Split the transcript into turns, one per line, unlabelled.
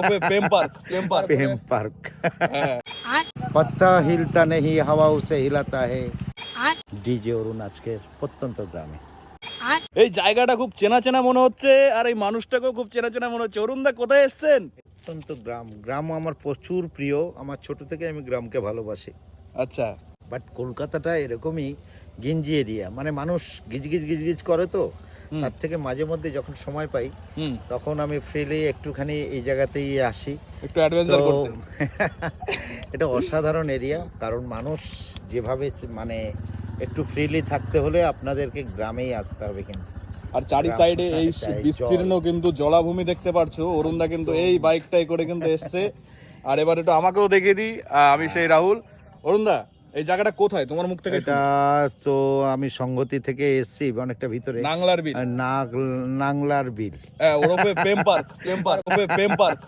प्रेम park पत्ता हिलता नहीं हवा उसे हिलाता है ডিজে অরুণ আজকের প্রত্যন্ত গ্রামে।
এই জায়গাটা খুব চেনা চেনা মনে হচ্ছে, আর এই মানুষটাকেও খুব চেনা চেনা মনে হচ্ছে। অরুণদা কোথায় এসেছেন?
প্রত্যন্ত গ্রাম, গ্রাম আমার প্রচুর প্রিয়, আমার ছোট থেকে আমি গ্রামকে ভালোবাসি।
আচ্ছা,
বাট কলকাতাটা এরকমই গিঞ্জি এরিয়া, মানে মানুষ গিজগিজ গিজগিজ করে তো, তার থেকে মাঝে মধ্যে যখন সময় পাই তখন আমি ফ্রিলি একটুখানি এই জায়গাতেই আসি,
একটু অ্যাডভেঞ্চার করতে।
এটা অসাধারণ এরিয়া, কারণ মানুষ যেভাবে মানে একটু ফ্রিলি থাকতে হলে আপনাদেরকে গ্রামেই আসতে হবে। কিন্তু
আর চারি সাইডে এই বিস্তীর্ণ কিন্তু জলাভূমি দেখতে পারছো। অরুণদা কিন্তু এই বাইকটাই করে কিন্তু এসছে। আর এবার একটু আমাকেও দেখিয়ে দিই, আমি সেই রাহুল। অরুণদা, এই জায়গাটা কোথায় তোমার মুখ থেকে?
এটা তো আমি সংগতি থেকে এসেছি, অনেকটা ভিতরে,
নাংলার বিল।
নাংলার বিল,
হ্যাঁ, ওরফে প্রেম পার্ক।